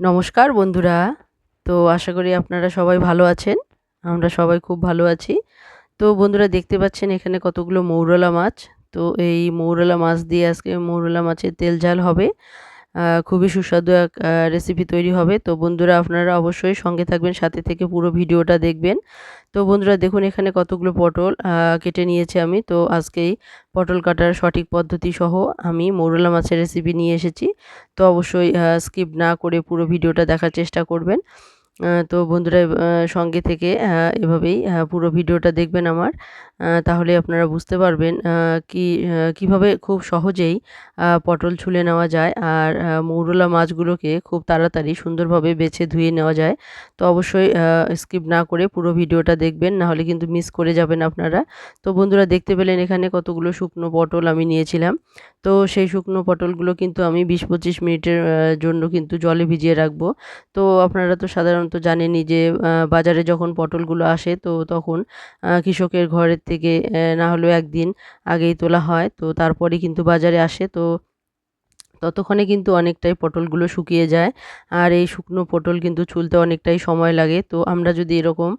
নমস্কার বন্ধুরা। তো আশা করি আপনারা সবাই ভালো আছেন। আমরা সবাই খুব ভালো আছি। তো বন্ধুরা দেখতে পাচ্ছেন এখানে কতগুলো মৌরলা মাছ। তো এই মৌরলা মাছ দিয়ে আজকে মৌরলা মাছের তেল ঝাল হবে। খুবই সুস্বাদু এক রেসিপি তৈরি হবে। তো বন্ধুরা আপনারা অবশ্যই সঙ্গে থাকবেন, সাথে থেকে পুরো ভিডিওটা দেখবেন। তো বন্ধুরা দেখুন এখানে কতগুলো পটল কেটে নিয়েছি আমি। তো আজকেই পটল কাটার সঠিক পদ্ধতি সহ আমি মৌরলা মাছের রেসিপি নিয়ে এসেছি। তো অবশ্যই স্কিপ না করে পুরো ভিডিওটা দেখার চেষ্টা করবেন। তো বন্ধুরা সঙ্গে থেকে এভাবেই পুরো ভিডিওটা দেখবেন আমার। তাহলে আপনারা বুঝতে পারবেন কিভাবে খুব সহজেই পটল ছুলে নেওয়া যায় আর মৌরলা মাছগুলোকে খুব তাড়াতাড়ি সুন্দরভাবে বেছে ধুয়ে নেওয়া যায়। তো অবশ্যই স্কিপ না করে পুরো ভিডিওটা দেখবেন, নাহলে কিন্তু মিস করে যাবেন আপনারা। তো বন্ধুরা দেখতে পেলেন এখানে কতগুলো শুকনো পটল আমি নিয়েছিলাম। তো সেই শুকনো পটলগুলো কিন্তু আমি ২০-২৫ মিনিটের জন্য কিন্তু জলে ভিজিয়ে রাখবো। তো আপনারা তো সাধারণত জানেনই যে বাজারে যখন পটলগুলো আসে তো তখন কৃষকের ঘরের থেকে না হলেও একদিন আগেই তোলা হয়। তো তারপরে কিন্তু বাজারে আসে। তো ততক্ষণে কিন্তু অনেকটাই পটলগুলো শুকিয়ে যায়। আর এই শুকনো পটল কিন্তু ছুলতে অনেকটাই সময় লাগে। তো আমরা যদি এরকম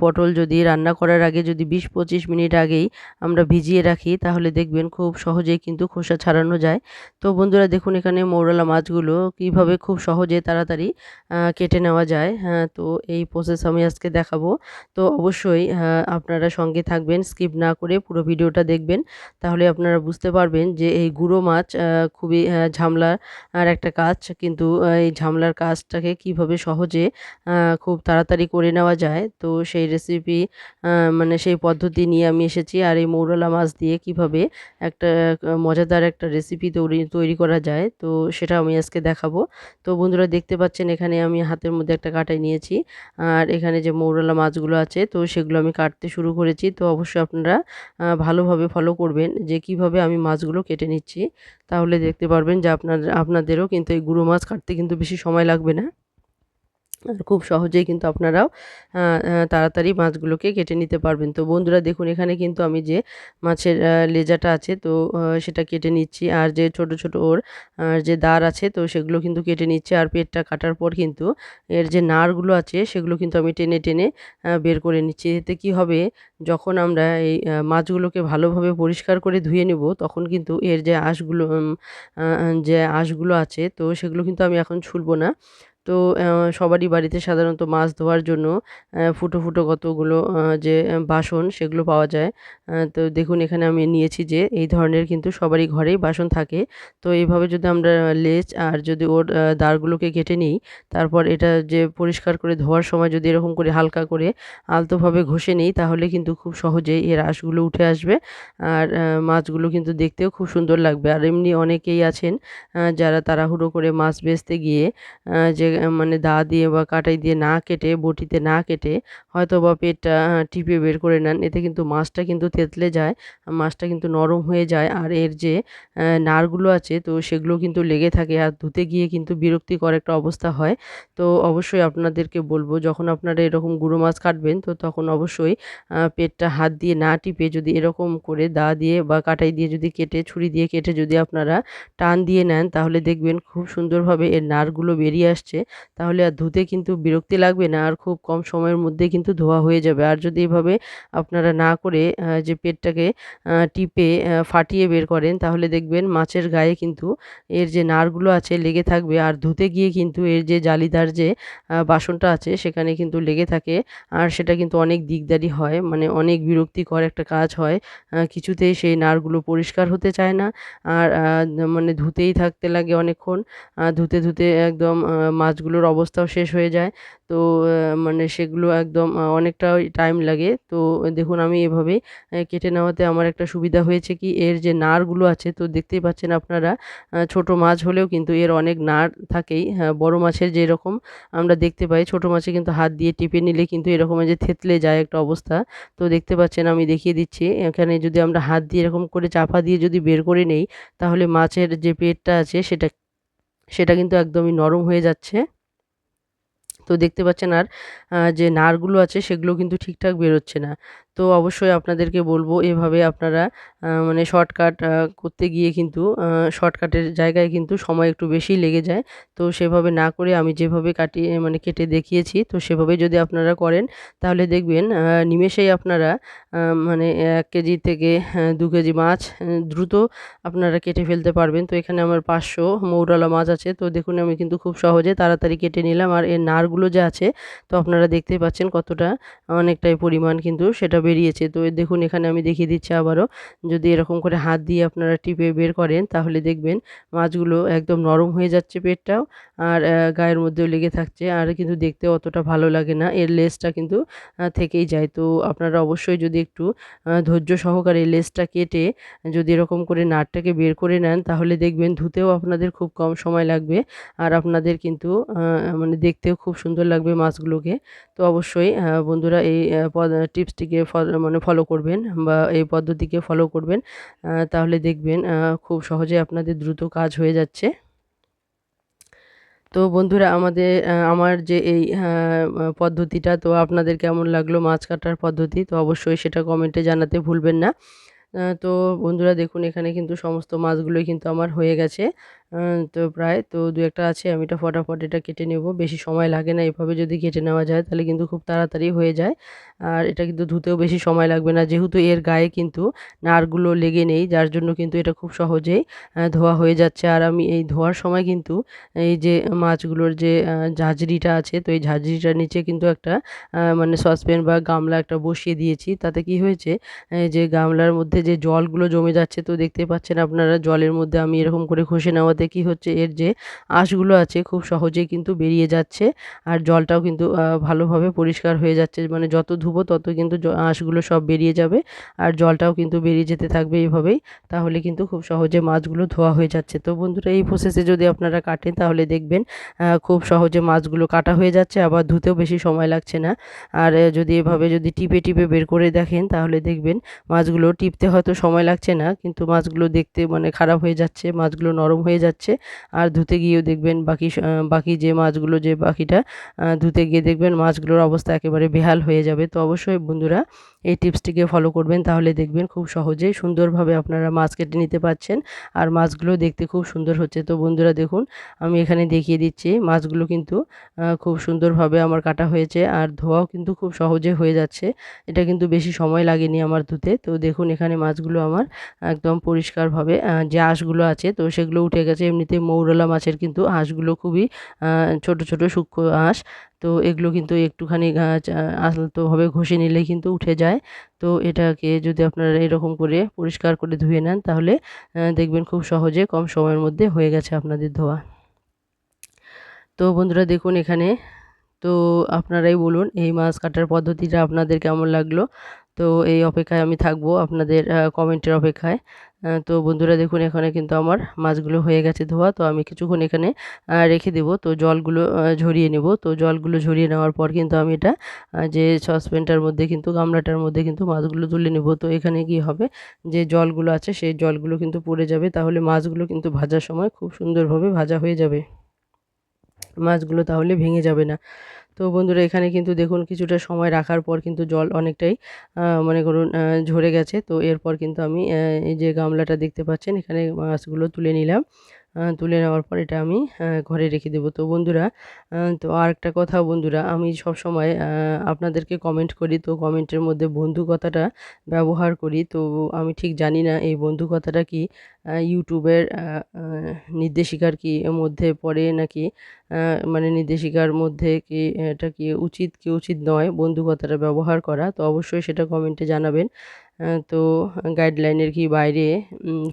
পটল যদি রান্না করার আগে যদি ২০-২৫ মিনিট আগেই আমরা ভিজিয়ে রাখি, তাহলে দেখবেন খুব সহজেই কিন্তু খোসা ছাড়ানো যায়। তো বন্ধুরা দেখুন এখানে মৌরলা মাছগুলো কিভাবে খুব সহজে তাড়াতাড়ি কেটে নেওয়া যায়। তো এই প্রসেস আমি আজকে দেখাবো। তো অবশ্যই আপনারা সঙ্গে থাকবেন, স্কিপ না করে পুরো ভিডিওটা দেখবেন। তাহলে আপনারা বুঝতে পারবেন যে এই গুঁড়ো মাছ খুবই ঝামেলার একটা কাজ, কিন্তু এই ঝামেলার কাজটাকে কিভাবে সহজে খুব তাড়াতাড়ি করে নেওয়া যায়, তো সেই রেসিপি মানে সেই পদ্ধতি নিয়ে আমি এসেছি। আর এই মৌরলা মাছ দিয়ে কিভাবে একটা মজাদার একটা রেসিপি তৈরি করা যায়, তো সেটা আমি আজকে দেখাবো। তো বন্ধুরা দেখতে পাচ্ছেন এখানে আমি হাতের মধ্যে একটা কাঁটাই নিয়েছি। আর এখানে যে মৌরলা মাছগুলো আছে তো সেগুলো আমি কাটতে শুরু করেছি। তো অবশ্যই আপনারা ভালোভাবে ফলো করবেন যে কিভাবে আমি মাছগুলো কেটে নিচ্ছি। তাহলে দেখতে পারবেন যে আপনাদেরও কিন্তু এই গুঁড়ো মাছ কাটতে কিন্তু বেশি সময় লাগবে না। আর খুব সহজেই কিন্তু আপনারাও তাড়াতাড়ি মাছগুলোকে কেটে নিতে পারবেন। তো বন্ধুরা দেখুন এখানে কিন্তু আমি যে মাছের লেজাটা আছে তো সেটা কেটে নিচ্ছি। আর যে ছোট, ছোট ওর যে দাঁড় আছে তো সেগুলো কিন্তু কেটে নিচ্ছি। আর পেটটা কাটার পর কিন্তু এর যে নাড়গুলো আছে সেগুলো কিন্তু আমি টেনে, টেনে বের করে নিচ্ছি। এতে কি হবে, যখন আমরা এই মাছগুলোকে ভালোভাবে পরিষ্কার করে ধুয়ে নেব, তখন কিন্তু এর যে আঁশগুলো যে আঁশগুলো আছে তো সেগুলো কিন্তু আমি এখন ছুলব না। তো সবারই বাড়িতে সাধারণত মাছ ধোয়ার জন্য ফুটো, ফুটো কতগুলো যে বাসন সেগুলো পাওয়া যায়। তো দেখুন এখানে আমি নিয়েছি যে এই ধরনের কিন্তু সবারই ঘরেই বাসন থাকে। তো এইভাবে যদি আমরা লেজ আর যদি ওর দাঁড়গুলোকে কেটে নিই, তারপর এটা যে পরিষ্কার করে ধোয়ার সময় যদি এরকম করে হালকা করে আলতোভাবে ঘষে নিই, তাহলে কিন্তু খুব সহজেই এর আঁশগুলো উঠে আসবে। আর মাছগুলো কিন্তু দেখতেও খুব সুন্দর লাগবে। আর এমনি অনেকেই আছেন যারা তাড়াহুড়ো করে মাছ বেচতে গিয়ে যে মানে দা দিয়ে বা কাঁটাই দিয়ে না কেটে, বটিতে না কেটে হয়তোবা পেটটা টিপে বের করে নেন। এতে কিন্তু মাছটা কিন্তু থেঁতলে যায়। মাছটা কিন্তু নরম হয়ে যায়। আর এর যে নাড়গুলো আছে তো সেগুলো কিন্তু লেগে থাকে। আর ধুতে গিয়ে কিন্তু বিরক্তিকর একটা অবস্থা হয়। তো অবশ্যই আপনাদেরকে বলব, যখন আপনারা এরকম গুঁড়ো মাছ কাটবেন তো তখন অবশ্যই পেটটা হাত দিয়ে না টিপে যদি এরকম করে দা দিয়ে বা কাঁটাই দিয়ে যদি কেটে, ছুরি দিয়ে কেটে যদি আপনারা টান দিয়ে নেন, তাহলে দেখবেন খুব সুন্দরভাবে এর নাড়গুলো বেরিয়ে আসছে। তাহলে আর ধুতে কিন্তু বিরক্তি লাগবে না, আর খুব কম সময়ের মধ্যে কিন্তু ধোয়া হয়ে যাবে। আর যদি এভাবে আপনারা না করে যে পেটটাকে টিপে ফাটিয়ে বের করেন, তাহলে দেখবেন মাছের গায়ে কিন্তু এর যে নাড়গুলো আছে লেগে থাকবে। আর ধুতে গিয়ে কিন্তু এর যে জালিদার যে বাসনটা আছে সেখানে কিন্তু লেগে থাকে। আর সেটা কিন্তু অনেক দিকদারি হয়, মানে অনেক বিরক্তিকর একটা কাজ হয়। কিছুতেই সেই নাড়গুলো পরিষ্কার হতে চায় না। আর মানে ধুতেই থাকতে লাগে অনেকক্ষণ। ধুতে, ধুতে একদম মাছগুলোর অবস্থাও শেষ হয়ে যায়। তো মানে সেগুলো একদম অনেকটাই টাইম লাগে। তো দেখুন আমি এভাবেই কেটে নেওয়াতে আমার একটা সুবিধা হয়েছে কি, এর যে নাড়গুলো আছে তো দেখতেই পাচ্ছেন আপনারা, ছোট মাছ হলেও কিন্তু এর অনেক নাড় থাকেই। হ্যাঁ, বড় মাছের যেরকম আমরা দেখতে পাই, ছোট মাছে কিন্তু হাত দিয়ে টিপে নিলে কিন্তু এরকম এই যে থেঁতলে যায় একটা অবস্থা। তো দেখতে পাচ্ছেন আমি দেখিয়ে দিচ্ছি। এখানে যদি আমরা হাত দিয়ে এরকম করে চাপা দিয়ে যদি বের করে নেই, তাহলে মাছের যে পেটটা আছে সেটা সেটা কিন্তু একদমই নরম হয়ে যাচ্ছে। তো দেখতে পাচ্ছেন আর যে নারগুলো আছে সেগুলো কিন্তু ঠিকঠাক বেরোচ্ছে না। তো অবশ্যই আপনাদেরকে বলবো এভাবে আপনারা মানে শর্টকাট করতে গিয়ে কিন্তু শর্টকাটের জায়গায় কিন্তু সময় একটু বেশিই লেগে যায়। তো সেভাবে না করে আমি যেভাবে কাটিয়ে মানে কেটে দেখিয়েছি তো সেভাবেই যদি আপনারা করেন তাহলে দেখবেন নিমেষেই আপনারা আ মানে ১ কেজি থেকে ২ কেজি মাছ দ্রুত আপনারা কেটে ফেলতে পারবেন। তো এখানে আমার ৫০০ মৌরলা মাছ আছে। তো দেখুন আমি কিন্তু খুব সহজে তাড়াতাড়ি কেটে নিলাম। আর এর নারগুলো যে আছে তো আপনারা দেখতেই পাচ্ছেন কতটা অনেকটাই পরিমাণ কিন্তু সেটা বেরিয়েছে। তো দেখুন এখানে আমি দেখিয়ে দিচ্ছি আবারও। যদি এরকম করে হাত দিয়ে আপনারা টিপে বের করেন তাহলে দেখবেন মাছগুলো একদম নরম হয়ে যাচ্ছে পেটটাও আর গায়ের মধ্যেও লেগে থাকছে আর কিন্তু দেখতেও অতটা ভালো লাগে না। এর লেজটা কিন্তু থেকেই যায়। তো আপনারা অবশ্যই যদি একটু ধৈর্য সহকারে লেজটা কেটে যদি এরকম করে নারটাকে বের করে নেন তাহলে দেখবেন ধুতেও আপনাদের খুব কম সময় লাগবে। আর আপনাদের কিন্তু মানে দেখতেও খুব সুন্দর লাগবে মাছগুলোকে। তো অবশ্যই বন্ধুরা এই টিপসটিকে মানে ফলো করবেন বা এই পদ্ধতিকে ফলো করবেন। তাহলে দেখবেন খুব সহজে আপনাদের দ্রুত কাজ হয়ে যাচ্ছে। তো বন্ধুরা আমার যে এই পদ্ধতিটা তো আপনাদের কেমন লাগলো মাছ কাটার পদ্ধতি? তো অবশ্যই সেটা কমেন্টে জানাতে ভুলবেন না। তো বন্ধুরা দেখুন এখানে কিন্তু সমস্ত মাছগুলোই কিন্তু আমার হয়ে গেছে। আ তো প্রায় তো ২-১ টা আছে আমি এটা ফটাফট এটা কেটে নেব। বেশি সময় লাগে না এভাবে যদি কেটে নেওয়া যায় তাহলে কিন্তু খুব তাড়াতাড়ি হয়ে যায়। আর এটা কিন্তু ধুতেও বেশি সময় লাগবে না। যেহেতু এর গায়ে কিন্তু নারগুলো লেগে নেই যার জন্য কিন্তু এটা খুব সহজেই ধোয়া হয়ে যাচ্ছে। আর আমি এই ধোয়ার সময় কিন্তু এই যে মাছগুলোর যে ঝাঁঝরিটা আছে তো এই ঝাঁঝরিটার নিচে কিন্তু একটা মানে সসপ্যান বা গামলা একটা বসিয়ে দিয়েছি। তাতে কি হয়েছে এই যে গামলার মধ্যে যে জলগুলো জমে যাচ্ছে তো দেখতেই পাচ্ছেন আপনারা জলের মধ্যে আমি এরকম করে ঘষে নেওয়াতে কি হচ্ছে এর যে আঁশগুলো আছে খুব সহজেই কিন্তু বেরিয়ে যাচ্ছে আর জলটাও কিন্তু ভালোভাবে পরিষ্কার হয়ে যাচ্ছে মানে যত ধুবো তত কিন্তু আঁশগুলো সব বেরিয়ে যাবে আর জলটাও কিন্তু বেরিয়ে যেতে থাকবে এইভাবেই তাহলে কিন্তু খুব সহজে মাছগুলো ধোয়া হয়ে যাচ্ছে। তো বন্ধুরা এই প্রসেসে যদি আপনারা কাটেন তাহলে দেখবেন খুব সহজে মাছগুলো কাটা হয়ে যাচ্ছে আবার ধুতেও বেশি সময় লাগছে না। আর যদি এভাবে যদি টিপে, টিপে বের করে দেখেন তাহলে দেখবেন মাছগুলো টিপতে হয়তো সময় লাগছে না কিন্তু মাছগুলো দেখতে মানে খারাপ হয়ে যাচ্ছে, মাছগুলো নরম হয়ে যাচ্ছে। আর ধুতে গিয়েও দেখবেন বাকি যে মাছগুলো যে বাকিটা ধুতে গিয়ে দেখবেন মাছগুলোর অবস্থা একেবারে বেহাল হয়ে যাবে। তো অবশ্যই বন্ধুরা এই টিপসটিকে ফলো করবেন তাহলে দেখবেন খুব সহজেই সুন্দরভাবে আপনারা মাছ কেটে নিতে পারছেন। আর মাছগুলো দেখতে খুব সুন্দর হচ্ছে। তো বন্ধুরা দেখুন আমি এখানে দেখিয়ে দিচ্ছি মাছগুলো কিন্তু খুব সুন্দরভাবে আমার কাটা হয়েছে আর ধোয়াও কিন্তু খুব সহজে হয়ে যাচ্ছে। এটা কিন্তু বেশি সময় লাগেনি আমার ধুতে। তো দেখুন এখানে মাছগুলো আমার একদম পরিষ্কারভাবে যে আঁশগুলো আছে তো সেগুলো উঠে গেছে। এমনিতে মৌরলা মাছের কিন্তু আঁশগুলো খুবই আ ছোট, ছোট সূক্ষ্ম আঁশ। তো এগুলো কিন্তু একটুখানি আলতোভাবে ঘষে নিলেই কিন্তু উঠে যায়। তো এটাকে যদি আপনারা এরকম করে পরিষ্কার করে ধুয়ে নেন তাহলে দেখবেন খুব সহজে কম সময়ের মধ্যে হয়ে গেছে আপনাদের ধোয়া। তো বন্ধুরা দেখুন এখানে তো আপনারাই বলুন এই মাছ কাটার পদ্ধতিটা আপনাদের কেমন লাগলো? তো এই অপেক্ষায় আমি থাকবো আপনাদের কমেন্টের অপেক্ষায়। তো বন্ধুরা দেখুন এখানে কিন্তু আমার মাছগুলো হয়ে গেছে ধোয়া। তো আমি কিছুক্ষণ এখানে রেখে দেবো। তো জলগুলো ঝরিয়ে নেবো। তো জলগুলো ঝরিয়ে নেওয়ার পর কিন্তু আমি এটা যে সসপ্যানটার মধ্যে কিন্তু গামলাটার মধ্যে কিন্তু মাছগুলো তুলে নেবো। তো এখানে কি হবে যে জলগুলো আছে সেই জলগুলো কিন্তু পড়ে যাবে। তাহলে মাছগুলো কিন্তু ভাজার সময় খুব সুন্দরভাবে ভাজা হয়ে যাবে। মাছগুলো তাহলে ভেঙে যাবে না। তো বন্ধুরা এখানে কিন্তু দেখুন কিছুটা সময় রাখার পর কিন্তু জল অনেকটাই মনে করুন ঝরে গেছে। তো এরপর কিন্তু আমি এই যে গামলাটা দেখতে পাচ্ছেন এখানে মাছগুলো তুলে নিলাম। তুলে নেওয়ার পর এটা আমি ঘরে রেখে দেবো। তো বন্ধুরা তো আরেকটা কথা বন্ধুরা আমি সবসময় আপনাদেরকে কমেন্ট করি তো কমেন্টের মধ্যে বন্ধু কথাটা ব্যবহার করি। তো আমি ঠিক জানি না এই বন্ধু কথাটা কি ইউটিউবের আ নির্দেশিকার কি মধ্যে পড়ে নাকি আ মানে নির্দেশিকার মধ্যে কি এটা কি উচিত কি উচিত নয় বন্ধু কথাটা ব্যবহার করা। তো অবশ্যই সেটা কমেন্টে জানাবেন। তো গাইডলাইনের কি বাইরে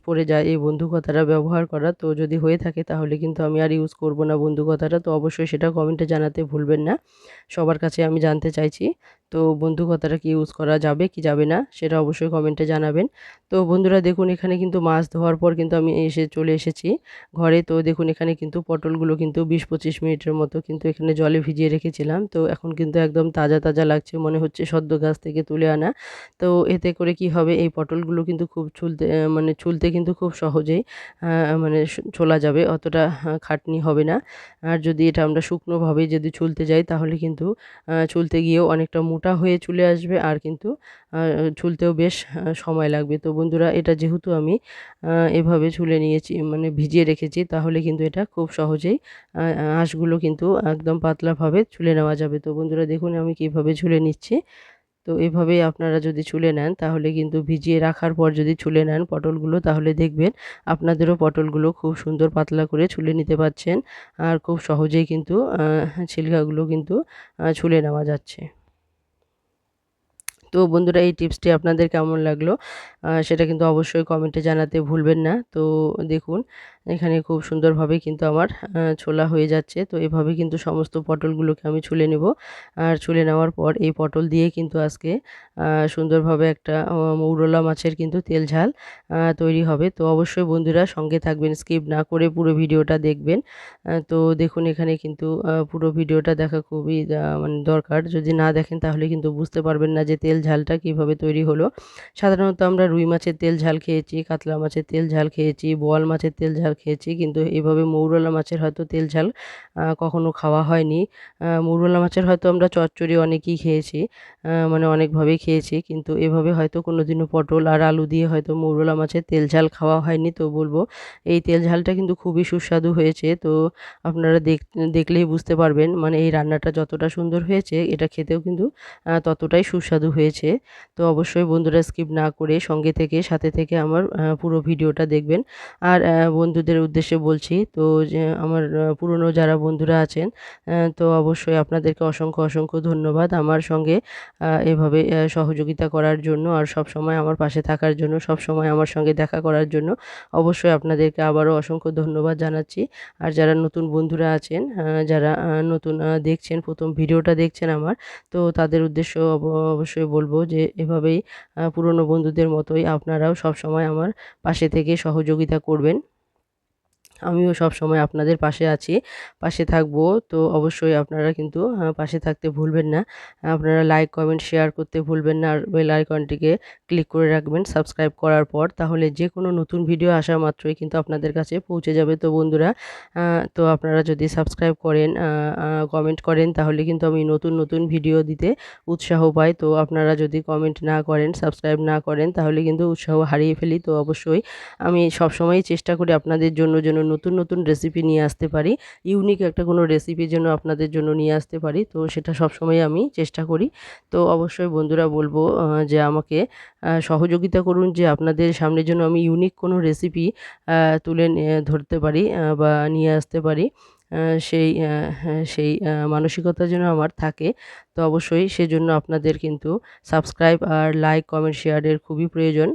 পড়ে যায় এই বন্ধু কথাটা ব্যবহার করা। তো যদি হয়ে থাকে তাহলে কিন্তু আমি আর ইউজ করব না বন্ধু কথাটা। তো অবশ্যই সেটা কমেন্টে জানাতে ভুলবেন না। সবার কাছে আমি জানতে চাইছি। তো বন্ধু কথাটা কি ইউজ করা যাবে কি যাবে না সেটা অবশ্যই কমেন্টে জানাবেন। তো বন্ধুরা দেখুন এখানে কিন্তু মাছ ধোয়ার পর কিন্তু আমি চলে এসেছি ঘরে। তো দেখুন এখানে কিন্তু পটলগুলো কিন্তু ২০-২৫ মিনিটের মতো কিন্তু এখানে জলে ভিজিয়ে রেখেছিলাম। তো এখন কিন্তু একদম তাজা, তাজা লাগছে মনে হচ্ছে সদ্য গাছ থেকে তুলে আনা। তো এতে করে কি হবে এই পটলগুলো কিন্তু খুব মানে ছুলতে কিন্তু খুব সহজেই মানে ছোলা যাবে অতটা খাটনি হবে না। আর যদি এটা আমরা শুকনোভাবে যদি ছুলতে যাই তাহলে কিন্তু ছুলতে গিয়েও অনেকটা মোটা হয়ে চলে আসবে আর কিন্তু ছুলতেও বেশ সময় লাগবে। তো বন্ধুরা এটা যেহেতু আমি এভাবে ছুলে নিয়েছি মানে ভিজিয়ে রেখেছি তাহলে কিন্তু এটা খুব সহজেই আঁশগুলো কিন্তু একদম পাতলাভাবে ছুলে নেওয়া যাবে। তো বন্ধুরা দেখুন আমি কিভাবে ছুলে নিচ্ছি। তো এভাবেই আপনারা যদি ছুলে নেন তাহলে কিন্তু ভিজিয়ে রাখার পর যদি ছুলে নেন পটলগুলো তাহলে দেখবেন আপনাদেরও পটলগুলো খুব সুন্দর পাতলা করে ছুলে নিতে পারছেন আর খুব সহজেই কিন্তু ছিলকাগুলো কিন্তু ছুলে নেওয়া যাচ্ছে। তো বন্ধুরা এই টিপসটি আপনাদের কেমন লাগলো সেটা কিন্তু অবশ্যই কমেন্টে জানাতে ভুলবেন না। তো দেখুন এখানে খুব সুন্দরভাবে কিন্তু আমার ছোলা হয়ে যাচ্ছে। তো এভাবে কিন্তু সমস্ত পটলগুলোকে আমি ছুলে নেব। আর ছুলে নেওয়ার পর এই পটল দিয়ে কিন্তু আজকে সুন্দরভাবে একটা মৌরলা মাছের কিন্তু তেল ঝাল তৈরি হবে। তো অবশ্যই বন্ধুরা সঙ্গে থাকবেন, স্কিপ না করে পুরো ভিডিওটা দেখবেন। তো দেখুন এখানে কিন্তু পুরো ভিডিওটা দেখা খুবই মানে দরকার। যদি না দেখেন তাহলে কিন্তু বুঝতে পারবেন না যে তেল ঝালটা কিভাবে তৈরি হলো। সাধারণত আমরা রুই মাছের তেল ঝাল খেয়েছি, কাতলা মাছের তেল ঝাল খেয়েছি, বোয়াল মাছের তেল ঝাল খেয়েছি, কিন্তু এভাবে মৌরলা মাছের হয়তো তেল ঝাল কখনো খাওয়া হয়নি। মৌরলা মাছের হয়তো আমরা চচ্চড়ি অনেকেই খেয়েছি, মানে অনেকভাবেই খেয়েছি, কিন্তু এভাবে হয়তো কোনোদিনও পটল আর আলু দিয়ে হয়তো মৌরলা মাছের তেল ঝাল খাওয়া হয়নি। তো বলবো এই তেল ঝালটা কিন্তু খুবই সুস্বাদু হয়েছে। তো আপনারা দেখলেই বুঝতে পারবেন মানে এই রান্নাটা যতটা সুন্দর হয়েছে এটা খেতেও কিন্তু ততটাই সুস্বাদু হয়েছে। তো অবশ্যই বন্ধুরা স্কিপ না করে সঙ্গে থেকে সাথে থেকে আমার পুরো ভিডিওটা দেখবেন। আর বন্ধুদের উদ্দেশ্যে বলছি তো যে আমার পুরনো যারা বন্ধুরা আছেন তো অবশ্যই আপনাদেরকে অসংখ্য অসংখ্য ধন্যবাদ আমার সঙ্গে এভাবে সহযোগিতা করার জন্য আর সব সময় আমার পাশে থাকার জন্য, সব সময় আমার সঙ্গে দেখা করার জন্য। অবশ্যই আপনাদেরকে আবারও অসংখ্য ধন্যবাদ জানাচ্ছি। আর যারা নতুন বন্ধুরা আছেন যারা নতুন দেখছেন, প্রথম ভিডিওটা দেখছেন আমার, তো তাদের উদ্দেশ্য অবশ্যই বলবো যে এভাবেই পুরনো বন্ধুদের মতোই আপনারাও সবসময় আমার পাশে থেকে সহযোগিতা করবেন। আমিও সবসময় আপনাদের পাশে আছি, পাশে থাকবো। তো অবশ্যই আপনারা কিন্তু পাশে থাকতে ভুলবেন না। আপনারা লাইক, কমেন্ট, শেয়ার করতে ভুলবেন না। আর বেল আইকনটিকে ক্লিক করে রাখবেন সাবস্ক্রাইব করার পর। তাহলে যেকোনো নতুন ভিডিও আসা মাত্রই কিন্তু আপনাদের কাছে পৌঁছে যাবে। তো বন্ধুরা তো আপনারা যদি সাবস্ক্রাইব করেন, কমেন্ট করেন তাহলে কিন্তু আমি নতুন নতুন ভিডিও দিতে উৎসাহ পাই। তো আপনারা যদি কমেন্ট না করেন, সাবস্ক্রাইব না করেন তাহলে কিন্তু উৎসাহ হারিয়ে ফেলি। তো অবশ্যই আমি সবসময়ই চেষ্টা করি আপনাদের জন্য যেন নতুন নতুন রেসিপি নিয়ে আসতে পারি, ইউনিক একটা কোনো রেসিপি যেন আপনাদের জন্য নিয়ে আসতে পারি। তো সেটা সবসময় আমি চেষ্টা করি। তো অবশ্যই বন্ধুরা বলবো যে আমাকে সহযোগিতা করুন যে আপনাদের সামনে যেন আমি ইউনিক কোনো রেসিপি তুলে ধরতে পারি বা নিয়ে আসতে পারি। সেই মানসিকতা যেন আমার থাকে। তো অবশ্যই সেজন্য আপনাদের কিন্তু সাবস্ক্রাইব আর লাইক, কমেন্ট, শেয়ারের খুবই প্রয়োজন।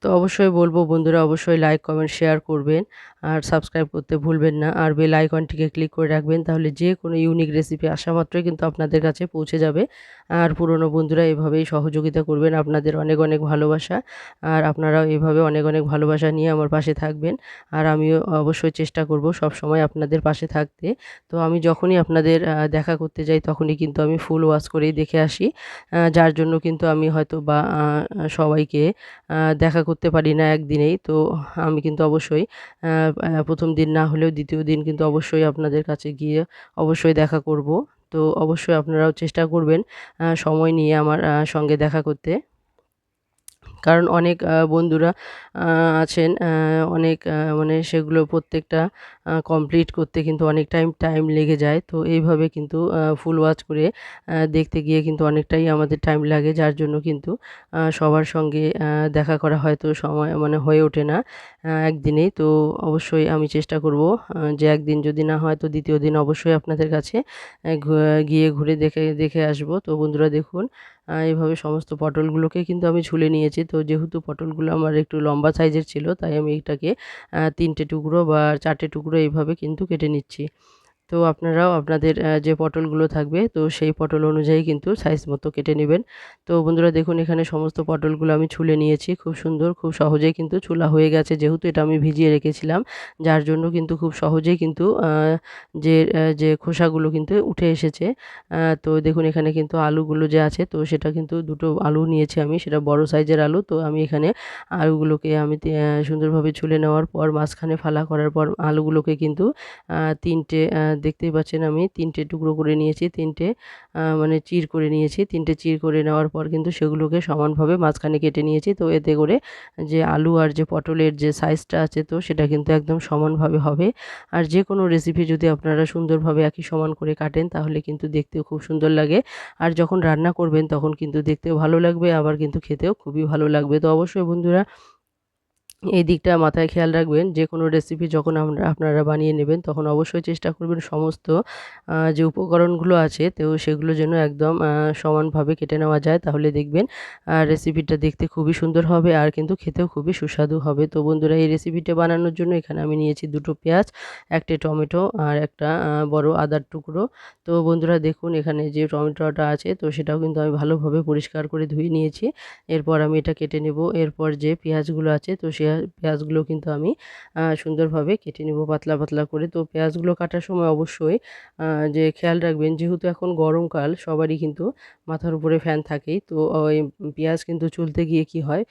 তো অবশ্যই বলবো বন্ধুরা অবশ্যই লাইক, কমেন্ট, শেয়ার করবেন আর সাবস্ক্রাইব করতে ভুলবেন না। আর বেল আইকনটিকে ক্লিক করে রাখবেন তাহলে যে কোনো ইউনিক রেসিপি আসা মাত্রই কিন্তু আপনাদের কাছে পৌঁছে যাবে। আর পুরনো বন্ধুরা এভাবেই সহযোগিতা করবেন। আপনাদের অনেক অনেক ভালোবাসা। আর আপনারাও এভাবে অনেক অনেক ভালোবাসা নিয়ে আমার পাশে থাকবেন। আর আমিও অবশ্যই চেষ্টা করব সবসময় আপনাদের পাশে থাকতে। তো আমি যখনই আপনাদের দেখা করতে যাই তখনই কিন্তু আমি ফুল ওয়াশ করেই দেখে আসি। যার জন্য কিন্তু আমি হয়তো বা সবাইকে দেখা করতে পারি না একদিনেই। তো আমি কিন্তু অবশ্যই ১ম দিন না হলেও ২য় দিন কিন্তু অবশ্যই আপনাদের কাছে গিয়ে অবশ্যই দেখা করব। তো অবশ্যই আপনারাও চেষ্টা করবেন সময় নিয়ে আমার সঙ্গে দেখা করতে। কারণ অনেক বন্ধুরা আছেন অনেক মানে সেগুলো প্রত্যেকটা কমপ্লিট করতে কিন্তু অনেক টাইম লেগে যায়। তো এইভাবে কিন্তু ফুল ওয়াচ করে দেখতে গিয়ে কিন্তু অনেকটাই আমাদের টাইম লাগে। যার জন্য কিন্তু সবার সঙ্গে দেখা করা হয়তো সময় মানে হয়ে ওঠে না একদিনেই। তো অবশ্যই আমি চেষ্টা করব যে একদিন যদি না হয় তো ২য় দিন অবশ্যই আপনাদের কাছে গিয়ে ঘুরে দেখে আসব। তো বন্ধুরা দেখুন এভাবে সমস্ত পটলগুলোকে কিন্তু আমি ছুলে নিয়েছি। তো যেহেতু পটলগুলো আমার একটু লম্বা সাইজের ছিল তাই আমি এটাকে ৩টে টুকরো বা ৪টে টুকরো এইভাবে কিন্তু কেটে নিচ্ছি। তো আপনারাও আপনাদের যে পটলগুলো থাকবে তো সেই পটল অনুযায়ী কিন্তু সাইজ মতো কেটে নেবেন। তো বন্ধুরা দেখুন এখানে সমস্ত পটলগুলো আমি ছুলে নিয়েছি। খুব সুন্দর, খুব সহজেই কিন্তু ছুলা হয়ে গেছে যেহেতু এটা আমি ভিজিয়ে রেখেছিলাম। যার জন্য কিন্তু খুব সহজেই কিন্তু যে খোসাগুলো কিন্তু উঠে এসেছে। তো দেখুন এখানে কিন্তু আলুগুলো যে আছে তো সেটা কিন্তু ২ টো আলু নিয়েছি আমি, সেটা বড় সাইজের আলু। তো আমি এখানে আলুগুলোকে আমি সুন্দরভাবে ছুলে নেওয়ার পর মাঝখানে ফালা করার পর আলুগুলোকে কিন্তু ৩টে দেখতেই পাচ্ছেন আমি ৩টে টুকরো করে নিয়েছি, ৩টে মানে চির করে নিয়েছি। ৩টে চির করে নেওয়ার পর কিন্তু সেগুলোকে সমানভাবে মাঝখানে কেটে নিয়েছি। তো এতে করে যে আলু আর যে পটলের যে সাইজটা আছে তো সেটা কিন্তু একদম সমানভাবে হবে। আর যেকোনো রেসিপি যদি আপনারা সুন্দরভাবে একই সমান করে কাটেন তাহলে কিন্তু দেখতেও খুব সুন্দর লাগে। আর যখন রান্না করবেন তখন কিন্তু দেখতেও ভালো লাগবে, আবার কিন্তু খেতেও খুবই ভালো লাগবে। তো অবশ্যই বন্ধুরা এই দিকটা মাথায় খেয়াল রাখবেন। যেকোনো রেসিপি যখন আপনারা বানিয়ে নেবেন তখন অবশ্যই চেষ্টা করবেন সমস্ত যে উপকরণগুলো আছে তো সেগুলো যেন একদম সমানভাবে কেটে নেওয়া যায়। তাহলে দেখবেন রেসিপিটা দেখতে খুবই সুন্দর হবে আর কিন্তু খেতেও খুবই সুস্বাদু হবে। তো বন্ধুরা এই রেসিপিটা বানানোর জন্য এখানে আমি নিয়েছি 2টো পেঁয়াজ, 1টে টমেটো আর একটা বড় আদার টুকরো। তো বন্ধুরা দেখুন এখানে যে টমেটোটা আছে তো সেটাও কিন্তু আমি ভালোভাবে পরিষ্কার করে ধুয়ে নিয়েছি। এরপর আমি এটা কেটে নেব। এরপর যে পেঁয়াজগুলো আছে তো সে পেঁয়াজগুলো কিন্তু আমি সুন্দরভাবে কেটে নেব পাতলা পাতলা করে। তো পেঁয়াজগুলো কাটার সময় অবশ্যই যে খেয়াল রাখবেন, যেহেতু এখন গরমকাল সবারই কিন্তু মাথার উপরে ফ্যান থাকেই। তো ওই পেঁয়াজ কিন্তু চুলতে গিয়ে কি হয়,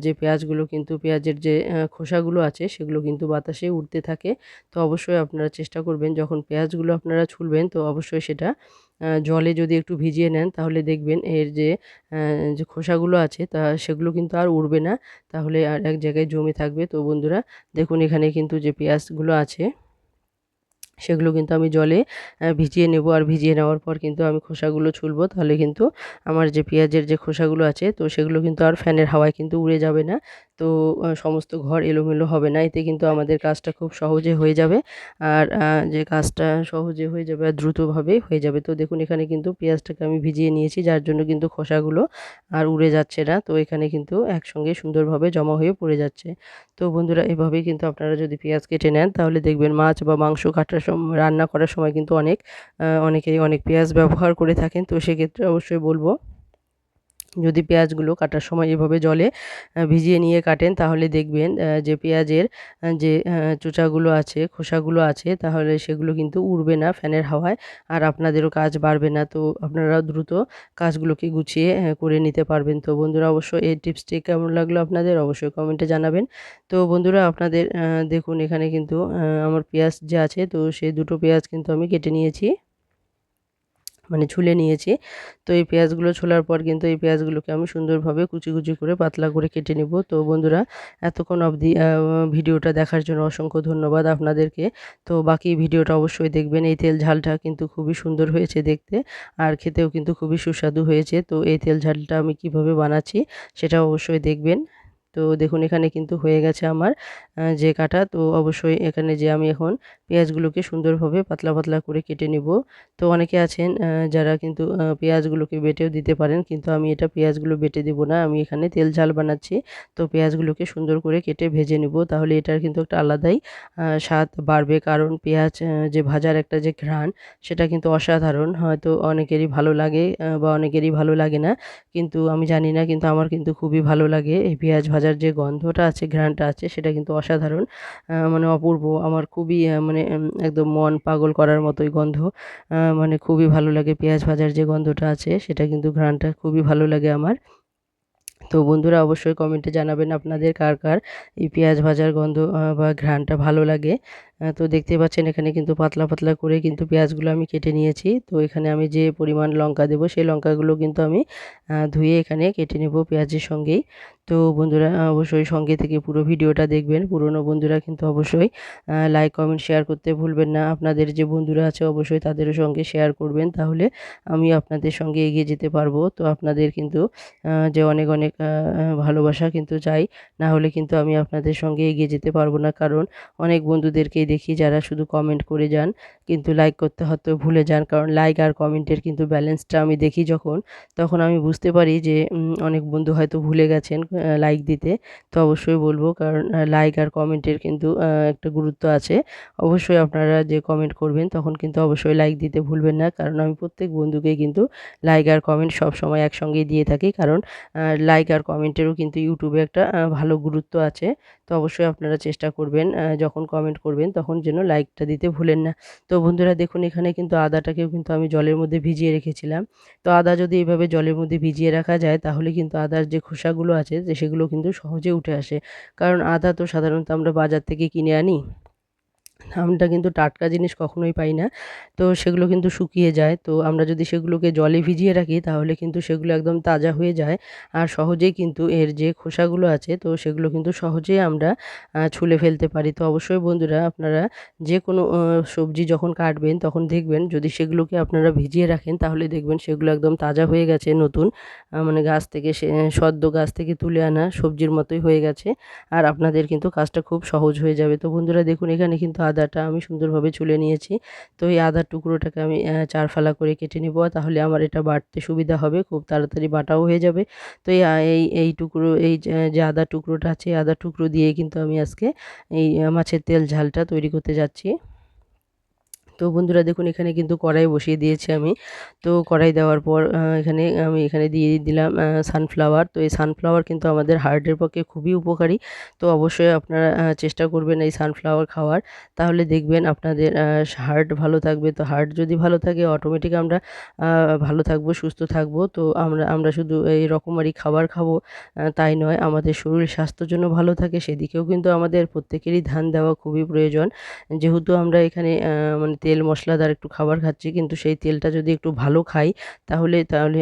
যে পেঁয়াজগুলো কিন্তু পেঁয়াজের যে খোসাগুলো আছে সেগুলো কিন্তু বাতাসে উড়তে থাকে। তো অবশ্যই আপনারা চেষ্টা করবেন যখন পেঁয়াজগুলো আপনারা ছুলবেন তো অবশ্যই সেটা জলে যদি একটু ভিজিয়ে নেন তাহলে দেখবেন এর যে খোসাগুলো আছে সেগুলো কিন্তু আর উড়বে না। তাহলে আর এক জায়গায় জমে থাকবে। তো বন্ধুরা দেখুন এখানে কিন্তু যে পেঁয়াজগুলো আছে সেগুলো কিন্তু আমি জলে ভিজিয়ে নেব। আর ভিজিয়ে নেওয়ার পর কিন্তু আমি খোসাগুলো ছুলবো। তাহলে কিন্তু আমার যে পেঁয়াজের যে খোসাগুলো আছে তো সেগুলো কিন্তু আর ফ্যানের হাওয়ায় কিন্তু উড়ে যাবে না। তো সমস্ত ঘর এলোমেলো হবে না। এতে কিন্তু আমাদের কাজটা খুব সহজে হয়ে যাবে। আর যে কাজটা সহজে হয়ে যাবে আর দ্রুতভাবে হয়ে যাবে। তো দেখুন এখানে কিন্তু পেঁয়াজটাকে আমি ভিজিয়ে নিয়েছি, যার জন্য কিন্তু খোসাগুলো আর উড়ে যাচ্ছে না। তো এখানে কিন্তু একসঙ্গে সুন্দরভাবে জমা হয়ে পড়ে যাচ্ছে। তো বন্ধুরা এভাবেই কিন্তু আপনারা যদি পেঁয়াজ কেটে নেন তাহলে দেখবেন মাছ বা মাংস কাটার রান্না করার সময় কিন্তু অনেকেই অনেক পেঁয়াজ ব্যবহার করে থাকেন। তো সেক্ষেত্রে অবশ্যই বলব, যদি পেঁয়াজগুলো কাটার সময় এভাবে জলে ভিজিয়ে নিয়ে কাটেন তাহলে দেখবেন যে পেঁয়াজের যে চোচাগুলো আছে, খোসাগুলো আছে তাহলে সেগুলো কিন্তু উড়বে না ফ্যানের হাওয়ায়। আর আপনাদেরও কাজ বাড়বে না। তো আপনারা দ্রুত কাজগুলোকে গুছিয়ে করে নিতে পারবেন। তো বন্ধুরা অবশ্যই এই টিপসটি কেমন লাগলো আপনাদের অবশ্যই কমেন্টে জানাবেন। তো বন্ধুরা আপনাদের দেখুন এখানে কিন্তু আমার পেঁয়াজ যে আছে তো সেই 2টো পেঁয়াজ কিন্তু আমি কেটে নিয়েছি, মানে ছুলে নিয়েছি। তো এই পেঁয়াজগুলো ছোলার পর কিন্তু এই পেঁয়াজগুলোকে আমি সুন্দরভাবে কুচি কুচি করে পাতলা করে কেটে নেব। তো বন্ধুরা এতক্ষণ অবধি ভিডিওটা দেখার জন্য অসংখ্য ধন্যবাদ আপনাদেরকে। তো বাকি ভিডিওটা অবশ্যই দেখবেন। এই তেল ঝালটা কিন্তু খুবই সুন্দর হয়েছে দেখতে আর খেতেও কিন্তু খুবই সুস্বাদু হয়েছে। তো এই তেল ঝালটা আমি কিভাবে বানাচ্ছি সেটা অবশ্যই দেখবেন। তো দেখুন এখানে কিন্তু হয়ে গেছে আমার যে কাটা। তো অবশ্যই এখানে যে আমি এখন পেঁয়াজগুলোকে সুন্দরভাবে পাতলা পাতলা করে কেটে নেব। তো অনেকে আছেন যারা কিন্তু পেঁয়াজগুলোকে বেটেও দিতে পারেন, কিন্তু আমি এটা পেঁয়াজগুলো বেটে দেব না। আমি এখানে তেল ঝাল বানাচ্ছি। তো পেঁয়াজগুলোকে সুন্দর করে কেটে ভেজে নেব। তাহলে এটার কিন্তু একটা আলাদাই স্বাদ বাড়বে। কারণ পেঁয়াজ যে ভাজার একটা যে ঘ্রাণ সেটা কিন্তু অসাধারণ। হয়তো অনেকেরই ভালো লাগে বা অনেকেরই ভালো লাগে না। কিন্তু আমি জানি না, কিন্তু আমার কিন্তু খুবই ভালো লাগে। এই পেঁয়াজ ভাজার যে গন্ধটা আছে, ঘ্রাণটা আছে সেটা কিন্তু অসাধারণ। মানে অপূর্ব। আমার খুবই মানে একদম মন পাগল করার মতোই গন্ধ। মানে খুবই ভালো লাগে পেঁয়াজ ভাজার যে গন্ধটা আছে সেটা কিন্তু ঘ্রাণটা খুবই ভালো লাগে আমার। তো বন্ধুরা অবশ্যই কমেন্টে জানাবেন আপনাদের কার কার এই পেঁয়াজ ভাজার গন্ধ বা ঘ্রাণটা ভালো লাগে। তো দেখতে পাচ্ছেন এখানে কিন্তু পাতলা পাতলা করে কিন্তু পেঁয়াজগুলো আমি কেটে নিয়েছি। তো এখানে আমি যে পরিমাণ লঙ্কা দেবো সেই লঙ্কাগুলো কিন্তু আমি ধুয়ে এখানে কেটে নেব পেঁয়াজের সঙ্গেই। তো বন্ধুরা অবশ্যই সঙ্গে থেকে পুরো ভিডিওটা দেখবেন। পুরনো বন্ধুরা কিন্তু অবশ্যই লাইক কমেন্ট শেয়ার করতে ভুলবেন না। আপনাদের যে বন্ধুরা আছে অবশ্যই তাদেরও সঙ্গে শেয়ার করবেন, তাহলে আমি আপনাদের সঙ্গে এগিয়ে যেতে পারবো। তো আপনাদের কিন্তু যে অনেক অনেক ভালোবাসা কিন্তু চাই, না হলে কিন্তু আমি আপনাদের সঙ্গে এগিয়ে যেতে পারবো না। কারণ অনেক বন্ধুদেরকেই দেখি যারা শুধু কমেন্ট করে যান, কিন্তু লাইক করতে হয়তো ভুলে যান। কারণ লাইক আর কমেন্টের কিন্তু ব্যালেন্সটা আমি দেখি যখন, তখন আমি বুঝতে পারি যে অনেক বন্ধু হয়তো ভুলে গেছেন লাইক দিতে। তো অবশ্যই বলবো, কারণ লাইক আর কমেন্টের কিন্তু একটা গুরুত্ব আছে। অবশ্যই আপনারা যে কমেন্ট করবেন তখন কিন্তু অবশ্যই লাইক দিতে ভুলবেন না। কারণ আমি প্রত্যেক বন্ধুকেই কিন্তু লাইক আর কমেন্ট সবসময় একসঙ্গেই দিয়ে থাকি। কারণ লাইক আর কমেন্টেরও কিন্তু ইউটিউবে একটা ভালো গুরুত্ব আছে। তো অবশ্যই আপনারা চেষ্টা করবেন যখন কমেন্ট করবেন তখন যেন লাইকটা দিতে ভুলেন না। তো বন্ধুরা দেখুন এখানে কিন্তু আদাটাকেও কিন্তু আমি জলের মধ্যে ভিজিয়ে রেখেছিলাম। তো আদা যদি এভাবে জলের মধ্যে ভিজিয়ে রাখা যায় তাহলে কিন্তু আদার যে খোসাগুলো আছে যে সেগুলো কিন্তু সহজে উঠে আসে। কারণ আদা তো সাধারণত আমরা বাজার থেকে কিনে আনি। আমরা কিন্তু টাটকা জিনিস কখনোই পাই না। তো সেগুলো কিন্তু শুকিয়ে যায়। তো আমরা যদি সেগুলোকে জলে ভিজিয়ে রাখি তাহলে কিন্তু সেগুলো একদম তাজা হয়ে যায়। আর সহজেই কিন্তু এর যে খোসাগুলো আছে তো সেগুলো কিন্তু সহজেই আমরা ছুলে ফেলতে পারি। তো অবশ্যই বন্ধুরা আপনারা যেকোনো সবজি যখন কাটবেন তখন দেখবেন যদি সেগুলোকে আপনারা ভিজিয়ে রাখেন তাহলে দেখবেন সেগুলো একদম তাজা হয়ে গেছে নতুন। মানে গাছ থেকে সদ্য গাছ থেকে তুলে আনা সবজির মতোই হয়ে গেছে। আর আপনাদের কিন্তু কাজটা খুব সহজ হয়ে যাবে। তো বন্ধুরা দেখুন এখানে কিন্তু আদাটা আমি সুন্দরভাবে ছুলে নিয়েছি। তো এই আদার টুকরোটাকে আমি 4 ফালা করে কেটে নিব। তাহলে আমার এটা বাটতে সুবিধা হবে। খুব তাড়াতাড়ি বাটাও হয়ে যাবে। তো এই টুকরো এই যে আদার টুকরোটা আছে, আদার টুকরো দিয়ে কিন্তু আমি আজকে এই মাছের তেল ঝালটা তৈরি করতে যাচ্ছি। তো বন্ধুরা দেখুন এখানে কিন্তু কড়াই বসিয়ে দিয়েছি আমি। তো কড়াই দেওয়ার পর এখানে দিয়ে দিলাম সানফ্লাওয়ার। তো এই সানফ্লাওয়ার কিন্তু আমাদের হার্টের পক্ষে খুবই উপকারী। তো অবশ্যই আপনারা চেষ্টা করবেন এই সানফ্লাওয়ার খাওয়ার। তাহলে দেখবেন আপনাদের হার্ট ভালো থাকবে। তো হার্ট যদি ভালো থাকে অটোমেটিক আমরা ভালো থাকবো, সুস্থ থাকবো। তো আমরা শুধু এই রকমারি খাবার খাবো তাই নয়, আমাদের শরীর স্বাস্থ্যের জন্য ভালো থাকে সেদিকেও কিন্তু আমাদের প্রত্যেকেরই ধ্যান দেওয়া খুবই প্রয়োজন। যেহেতু আমরা এখানে মানে তেল মশলাদার একটু খাবার খাচ্ছি কিন্তু সেই তেলটা যদি একটু ভালো খাই তাহলে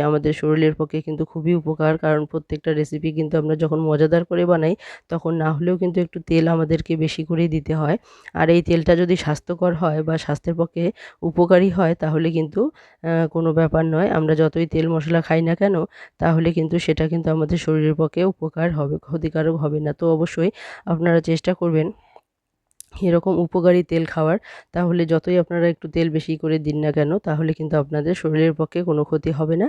আমাদের শরীরের পক্ষে কিন্তু খুবই উপকার। কারণ প্রত্যেকটা রেসিপি কিন্তু আমরা যখন মজাদার করে বানাই তখন না হলেও কিন্তু একটু তেল আমাদেরকে বেশি করেই দিতে হয়। আর এই তেলটা যদি স্বাস্থ্যকর হয় বা স্বাস্থ্যের পক্ষে উপকারী হয় তাহলে কিন্তু কোনো ব্যাপার নয়। আমরা যতই তেল মশলা খাই না কেন তাহলে কিন্তু সেটা কিন্তু আমাদের শরীরের পক্ষে উপকার হবে, ক্ষতিকারক হবে না। তো অবশ্যই আপনারা চেষ্টা করবেন এরকম উপকারী তেল খাওয়ার। তাহলে যতই আপনারা একটু তেল বেশি করে দিন না কেন তাহলে কিন্তু আপনাদের শরীরের পক্ষে কোনো ক্ষতি হবে না,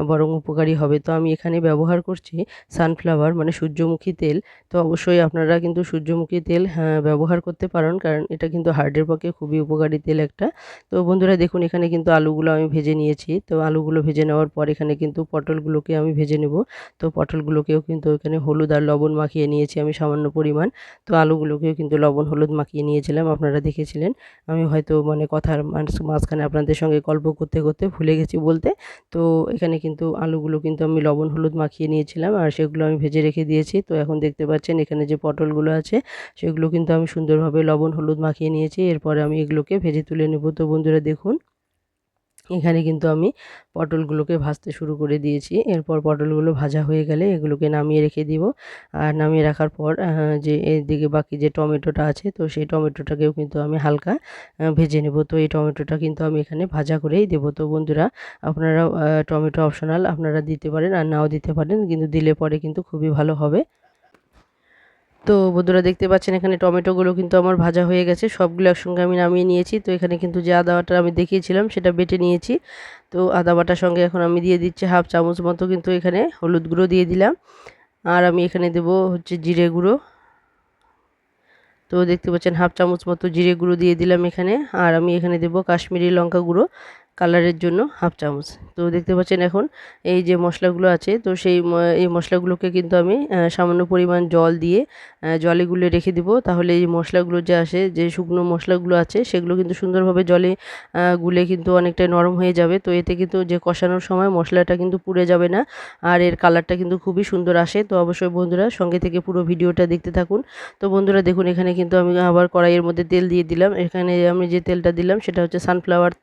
বরং উপকারী হবে। তো আমি এখানে ব্যবহার করছি সানফ্লাওয়ার মানে সূর্যমুখী তেল। তো অবশ্যই আপনারা কিন্তু সূর্যমুখী তেল ব্যবহার করতে পারেন, কারণ এটা কিন্তু হার্টের পক্ষে খুবই উপকারী তেল একটা। তো বন্ধুরা দেখুন এখানে কিন্তু আলুগুলো আমি ভেজে নিয়েছি। তো আলুগুলো ভেজে নেওয়ার পর এখানে কিন্তু পটলগুলোকে আমি ভেজে নেব। তো পটলগুলোকেও কিন্তু এখানে হলুদ আর লবণ মাখিয়ে নিয়েছি আমি সামান্য পরিমাণ। তো আলুগুলোকেও কিন্তু লবণ হলুদ মাখিয়ে নিয়েছিলাম, আপনারা দেখেছিলেন। আমি হয়তো মানে কথার মাঝখানে আপনাদের সঙ্গে গল্প করতে করতে ভুলে গেছি বলতে। তো এখানে কিন্তু আলুগুলো কিন্তু আমি লবণ হলুদ মাখিয়ে নিয়েছিলাম আর সেগুলো আমি ভেজে রেখে দিয়েছি। তো এখন দেখতে পাচ্ছেন এখানে যে পটলগুলো আছে সেগুলো কিন্তু আমি সুন্দরভাবে লবণ হলুদ মাখিয়ে নিয়েছি। এরপরে আমি এগুলোকে ভেজে তুলে নেব। তো বন্ধুরা দেখুন এখানে কিন্তু আমি পটলগুলোকে ভাজতে শুরু করে দিয়েছি। এরপর পটলগুলো ভাজা হয়ে গেলে এগুলোকে নামিয়ে রেখে দিব। আর নামিয়ে রাখার পর যে এদিকে বাকি যে টমেটোটা আছে তো সেই টমেটোটাকেও কিন্তু আমি হালকা ভেজে নেব। তো এই টমেটোটা কিন্তু আমি এখানে ভাজা করেই দেব। তো বন্ধুরা আপনারাও টমেটো অপশনাল, আপনারা দিতে পারেন আর নাও দিতে পারেন, কিন্তু দিলে পরে কিন্তু খুবই ভালো হবে। তো বন্ধুরা দেখতে পাচ্ছেন এখানে টমেটোগুলো কিন্তু আমার ভাজা হয়ে গেছে, সবগুলো একসঙ্গে আমি নামিয়ে নিয়েছি। তো এখানে কিন্তু যে আদা বাটা আমি দেখিয়েছিলাম সেটা বেটে নিয়েছি। তো আদা বাটার সঙ্গে এখন আমি দিয়ে দিচ্ছি হাফ চামচ মতো কিন্তু এখানে হলুদ গুঁড়ো দিয়ে দিলাম। আর আমি এখানে দেব হচ্ছে জিরে গুঁড়ো। তো দেখতে পাচ্ছেন হাফ চামচ মতো জিরে গুঁড়ো দিয়ে দিলাম এখানে। আর আমি এখানে দেব কাশ্মীরি লঙ্কা গুঁড়ো কালারের জন্য হাফ চামচ। তো দেখতে পাচ্ছেন এখন এই যে মশলাগুলো আছে তো এই মশলাগুলোকে কিন্তু আমি সামান্য পরিমাণ জল দিয়ে জলে গুলে রেখে দিব। তাহলে এই মশলাগুলো যে আসে যে শুকনো মশলাগুলো আছে সেগুলো কিন্তু সুন্দরভাবে জলে গুলে কিন্তু অনেকটাই নরম হয়ে যাবে। তো এতে কিন্তু যে কষানোর সময় মশলাটা কিন্তু পুড়ে যাবে না আর এর কালারটা কিন্তু খুবই সুন্দর আসে। তো অবশ্যই বন্ধুরা সঙ্গে থেকে পুরো ভিডিওটা দেখতে থাকুন। তো বন্ধুরা দেখুন এখানে কিন্তু আমি আবার কড়াইয়ের মধ্যে তেল দিয়ে দিলাম। এখানে আমি যে তেলটা দিলাম সেটা হচ্ছে সানফ্লাওয়ার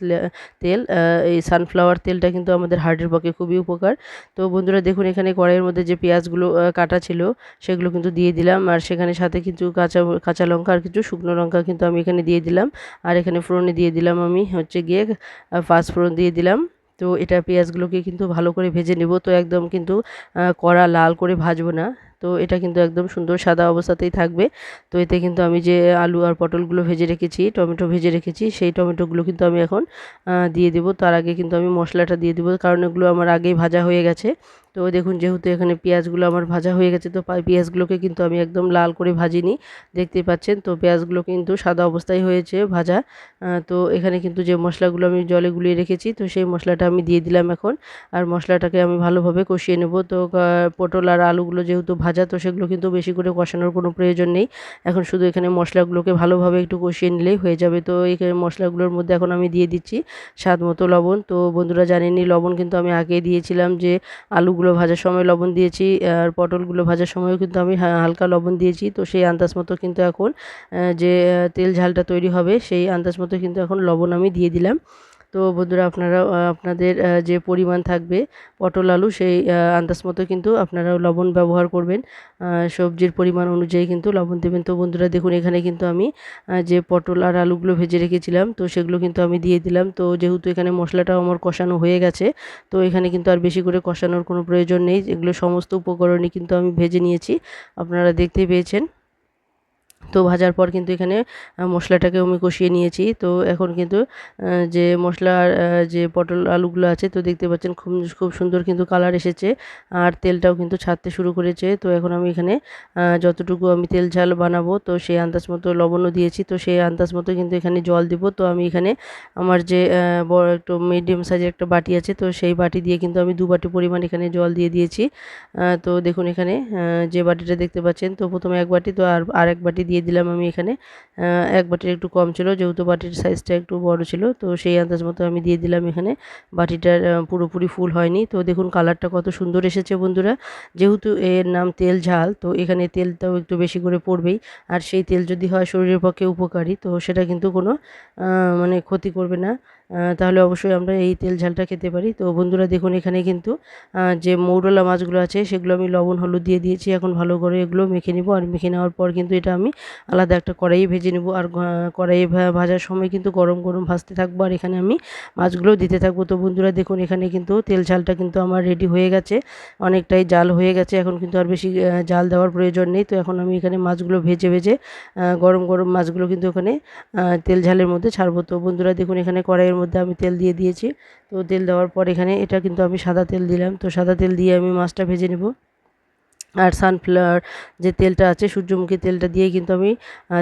তেল। এই সানফ্লাওয়ার তেলটা কিন্তু আমাদের হার্টের পক্ষে খুবই উপকার। তো বন্ধুরা দেখুন এখানে কড়াইয়ের মধ্যে যে পেঁয়াজগুলো কাটা ছিল সেগুলো কিন্তু দিয়ে দিলাম। আর সেখানে সাথে কিছু কাঁচা লঙ্কা আর কিছু শুকনো লঙ্কা কিন্তু আমি এখানে দিয়ে দিলাম। আর এখানে ফোড়নে দিয়ে দিলাম আমি হচ্ছে গিয়ে পাঁচ ফোড়ন দিয়ে দিলাম। তো এটা পেঁয়াজগুলোকে কিন্তু ভালো করে ভেজে নেব। তো একদম কিন্তু কড়া লাল করে ভাজবো না। তো এটা কিন্তু একদম সুন্দর সাদা অবস্থাতেই থাকবে। তো এতে কিন্তু আমি যে আলু আর পটলগুলো ভেজে রেখেছি, টমেটো ভেজে রেখেছি সেই টমেটোগুলো কিন্তু আমি এখন দিয়ে দেব। তার আগে কিন্তু আমি মশলাটা দিয়ে দেবো, কারণ এগুলো আমার আগেই ভাজা হয়ে গেছে। তো দেখুন যেহেতু এখানে পেঁয়াজগুলো আমার ভাজা হয়ে গেছে তো পেঁয়াজগুলোকে কিন্তু আমি একদম লাল করে ভাজিনি, দেখতেই পাচ্ছেন। তো পেঁয়াজগুলো কিন্তু সাদা অবস্থায় হয়েছে ভাজা। তো এখানে কিন্তু যে মশলাগুলো আমি জলে গুলিয়ে রেখেছি তো সেই মশলাটা আমি দিয়ে দিলাম এখন। আর মশলাটাকে আমি ভালোভাবে কষিয়ে নেব। তো পটল আর আলুগুলো যেহেতু ভাজা, তো সেগুলো কিন্তু বেশি করে কষানোর কোনো প্রয়োজন নেই। এখন শুধু এখানে মশলাগুলোকে ভালোভাবে একটু কষিয়ে নিলেই হয়ে যাবে। তো এখানে মশলাগুলোর মধ্যে এখন আমি দিয়ে দিচ্ছি স্বাদ মতো লবণ। তো বন্ধুরা জানেনই লবণ কিন্তু আমি আগেই দিয়েছিলাম, যে আলুগুলো ভাজার সময় লবণ দিয়েছি, আর পটলগুলো ভাজার সময়ও কিন্তু আমি হালকা লবণ দিয়েছি। তো সেই আন্দাজ মতো কিন্তু এখন যে তেল ঝালটা তৈরি হবে সেই আন্দাজ মতো কিন্তু এখন লবণ আমি দিয়ে দিলাম। তো বন্ধুরা আপনারা আপনাদের যে পরিমাণ থাকবে পটল আলু সেই আন্দাজ মতো কিন্তু আপনারাও লবণ ব্যবহার করবেন। সবজির পরিমাণ অনুযায়ী কিন্তু লবণ দেবেন। তো বন্ধুরা দেখুন এখানে কিন্তু আমি যে পটল আর আলুগুলো ভেজে রেখেছিলাম তো সেগুলো কিন্তু আমি দিয়ে দিলাম। তো যেহেতু এখানে মশলাটাও আমার কষানো হয়ে গেছে, তো এখানে কিন্তু আর বেশি করে কষানোর কোনো প্রয়োজন নেই। এগুলো সমস্ত উপকরণই কিন্তু আমি ভেজে নিয়েছি, আপনারা দেখতেই পেয়েছেন। তো ভাজার পর কিন্তু এখানে মশলাটাকেও আমি কষিয়ে নিয়েছি। তো এখন কিন্তু যে মশলার যে পটল আলুগুলো আছে, তো দেখতে পাচ্ছেন খুব খুব সুন্দর কিন্তু কালার এসেছে, আর তেলটাও কিন্তু ছাড়তে শুরু করেছে। তো এখন আমি এখানে যতটুকু আমি তেল ঝাল বানাবো তো সেই আন্দাজ মতো লবণও দিয়েছি, তো সেই আন্দাজ মতো কিন্তু এখানে জল দিব। তো আমি এখানে আমার যে বড় একটু মিডিয়াম সাইজের একটা বাটি আছে, তো সেই বাটি দিয়ে কিন্তু আমি 2 বাটি পরিমাণ এখানে জল দিয়ে দিয়েছি। তো দেখুন এখানে যে বাটিটা দেখতে পাচ্ছেন, তো প্রথমে 1 বাটি, তো আর এক বাটি দিয়ে দিলাম আমি এখানে। 1 বাটির একটু কম ছিল, যেহেতু বাটির সাইজটা একটু বড় ছিল, তো সেই আন্দাজ মতো আমি দিয়ে দিলাম এখানে। বাটিটার পুরোপুরি ফুল হয়নি। তো দেখুন কালারটা কত সুন্দর এসেছে বন্ধুরা। যেহেতু এর নাম তেল ঝাল, তো এখানে তেলটাও একটু বেশি করে পড়বেই। আর সেই তেল যদি হয় শরীরের পক্ষে উপকারী, তো সেটা কিন্তু কোনো মানে ক্ষতি করবে না। তাহলে অবশ্যই আমরা এই তেল ঝালটা খেতে পারি। তো বন্ধুরা দেখুন এখানে কিন্তু যে মৌরলা মাছগুলো আছে সেগুলো আমি লবণ হলুদ দিয়ে দিয়েছি। এখন ভালো করে এগুলো মেখে নিব, আর মেখে নেওয়ার পর কিন্তু এটা আমি আলাদা একটা কড়াইয়ে ভেজে নেব। আর কড়াইয়ে ভাজার সময় কিন্তু গরম গরম ভাজতে থাকবো, আর এখানে আমি মাছগুলোও দিতে থাকবো। তো বন্ধুরা দেখুন এখানে কিন্তু তেল ঝালটা কিন্তু আমার রেডি হয়ে গেছে, অনেকটাই জাল হয়ে গেছে। এখন কিন্তু আর বেশি জাল দেওয়ার প্রয়োজন নেই। তো এখন আমি এখানে মাছগুলো ভেজে ভেজে গরম গরম মাছগুলো কিন্তু ওখানে তেল ঝালের মধ্যে ছাড়বো। তো বন্ধুরা দেখুন এখানে কড়াইয়ের মধ্যে আমি তেল দিয়ে দিয়েছি। তো তেল দেওয়ার পর এখানে এটা কিন্তু আমি সাদা তেল দিলাম। তো সাদা তেল দিয়ে আমি মাছটা ভেজে নেব। আর সানফ্লাওয়ার যে তেলটা আছে, সূর্যমুখী তেলটা দিয়েই কিন্তু আমি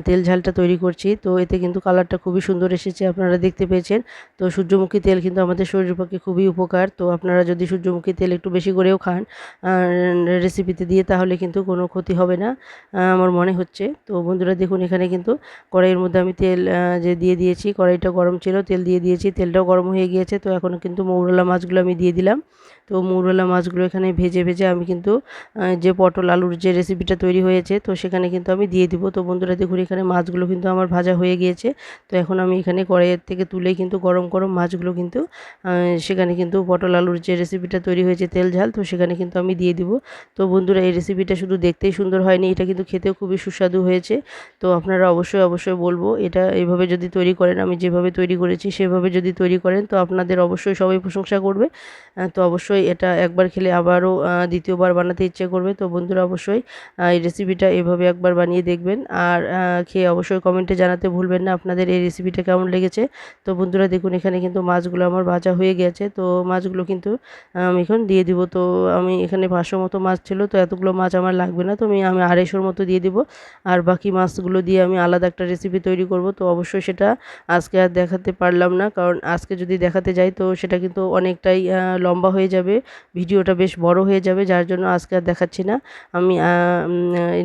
তেল ঝালটা তৈরি করছি। তো এতে কিন্তু কালারটা খুবই সুন্দর এসেছে, আপনারা দেখতে পেয়েছেন। তো সূর্যমুখী তেল কিন্তু আমাদের শরীরের পক্ষে খুবই উপকার। তো আপনারা যদি সূর্যমুখী তেল একটু বেশি করেও খান রেসিপিতে দিয়ে, তাহলে কিন্তু কোনো ক্ষতি হবে না আমার মনে হচ্ছে। তো বন্ধুরা দেখুন এখানে কিন্তু কড়াইয়ের মধ্যে আমি তেল যে দিয়ে দিয়েছি, কড়াইটা গরম ছিল, তেল দিয়ে দিয়েছি, তেলটাও গরম হয়ে গিয়েছে। তো এখন কিন্তু মৌরলা মাছগুলো আমি দিয়ে দিলাম। তো মৌরলা মাছগুলো এখানে ভেজে ভেজে আমি কিন্তু যে পটল আলুর যে রেসিপিটা তৈরি হয়েছে, তো সেখানে কিন্তু আমি দিয়ে দিব। তো বন্ধুরা দেখুন এখানে মাছগুলো কিন্তু আমার ভাজা হয়ে গিয়েছে। তো এখন আমি এখানে কড়াইয়ের থেকে তুলেই কিন্তু গরম গরম মাছগুলো কিন্তু সেখানে কিন্তু পটল আলুর যে রেসিপিটা তৈরি হয়েছে তেল ঝাল, তো সেখানে কিন্তু আমি দিয়ে দিব। তো বন্ধুরা এই রেসিপিটা শুধু দেখতেই সুন্দর হয়নি, এটা কিন্তু খেতেও খুবই সুস্বাদু হয়েছে। তো আপনারা অবশ্যই অবশ্যই বলবো, এটা এইভাবে যদি তৈরি করেন, আমি যেভাবে তৈরি করেছি সেভাবে যদি তৈরি করেন, তো আপনাদের অবশ্যই সবাই প্রশংসা করবে। তো অবশ্যই এটা একবার খেলে আবারও দ্বিতীয়বার বানাতে ইচ্ছে করবে। তো বন্ধুরা অবশ্যই এই রেসিপিটা এভাবে একবার বানিয়ে দেখবেন, আর খেয়ে অবশ্যই কমেন্টে জানাতে ভুলবেন না আপনাদের এই রেসিপিটা কেমন লেগেছে। তো বন্ধুরা দেখুন এখানে কিন্তু মাছগুলো আমার ভাজা হয়ে গেছে। তো মাছগুলো কিন্তু আমি এখন দিয়ে দিব। তো আমি এখানে 500 মতো মাছ ছিল, তো এতগুলো মাছ আমার লাগবে না, তো আমি 250 মতো দিয়ে দিব। আর বাকি মাছগুলো দিয়ে আমি আলাদা একটা রেসিপি তৈরি করব। তো অবশ্যই সেটা আজকে আর দেখাতে পারলাম না, কারণ আজকে যদি দেখাতে যাই তো সেটা কিন্তু অনেকটাই লম্বা হয়ে যাবে, ভিডিওটা বেশ বড় হয়ে যাবে, যার জন্য আজকে আর দেখাচ্ছি না। আমি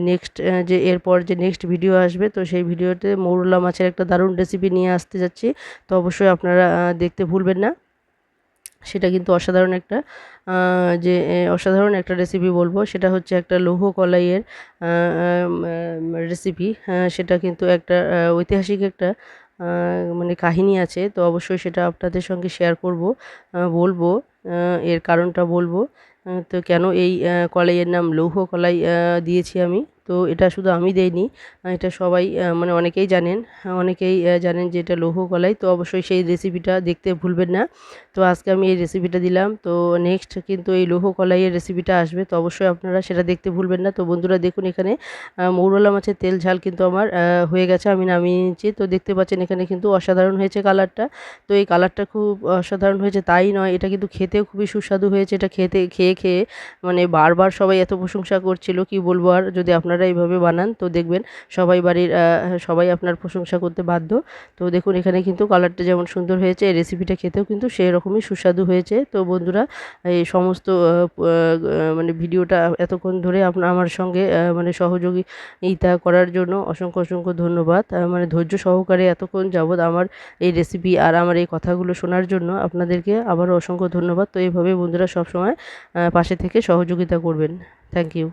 নেক্সট যে এরপর যে নেক্সট ভিডিও আসবে, তো সেই ভিডিওতে মৌরলা মাছের একটা দারুণ রেসিপি নিয়ে আসতে যাচ্ছি। তো অবশ্যই আপনারা দেখতে ভুলবেন না। সেটা কিন্তু অসাধারণ একটা যে অসাধারণ একটা রেসিপি বলবো, সেটা হচ্ছে একটা লৌহ কলাইয়ের রেসিপি। সেটা কিন্তু একটা ঐতিহাসিক একটা মানে কাহিনী আছে। তো অবশ্যই সেটা আপনাদের সঙ্গে শেয়ার করব, বলবো এর কারণটা বলবো। তো কেন এই কলাইয়ের নাম লৌহ কলাই দিয়েছি আমি। তো এটা শুধু আমি দেইনি, এটা সবাই মানে অনেকেই জানেন, অনেকেই জানেন যে এটা লৌহ কলাই। তো অবশ্যই সেই রেসিপিটা দেখতে ভুলবেন না। তো আজকে আমি এই রেসিপিটা দিলাম, তো নেক্সট কিন্তু এই লৌহ কলাইয়ের রেসিপিটা আসবে, তো অবশ্যই আপনারা সেটা দেখতে ভুলবেন না। তো বন্ধুরা দেখুন এখানে মৌরলা মাছের তেল ঝাল কিন্তু আমার হয়ে গেছে, আমি নামিয়ে নিয়েছি। তো দেখতে পাচ্ছেন এখানে কিন্তু অসাধারণ হয়েছে কালারটা। তো এই কালারটা খুব অসাধারণ হয়েছে তাই নয়, এটা কিন্তু খেতেও খুবই সুস্বাদু হয়েছে। এটা খেয়ে খেয়ে মানে বারবার সবাই এত প্রশংসা করছিল, কি বলবো আর। যদি আপনারা আপনারা এইভাবে বানান তো দেখবেন সবাই আপনার প্রশংসা করতে বাধ্য। তো দেখুন এখানে কিন্তু কালারটা যেমন সুন্দর হয়েছে, এই রেসিপিটা খেতেও কিন্তু সেই রকমই সুস্বাদু হয়েছে। তো বন্ধুরা এই সমস্ত মানে ভিডিওটা এতক্ষণ ধরে আমার সঙ্গে মানে সহযোগিতা করার জন্য অসংখ্য অসংখ্য ধন্যবাদ। মানে ধৈর্য সহকারে এতক্ষণ যাবৎ আমার এই রেসিপি আর আমার এই কথাগুলো শোনার জন্য আপনাদেরকে আবারও অসংখ্য ধন্যবাদ। তো এইভাবে বন্ধুরা সবসময় পাশে থেকে সহযোগিতা করবেন। Thank you.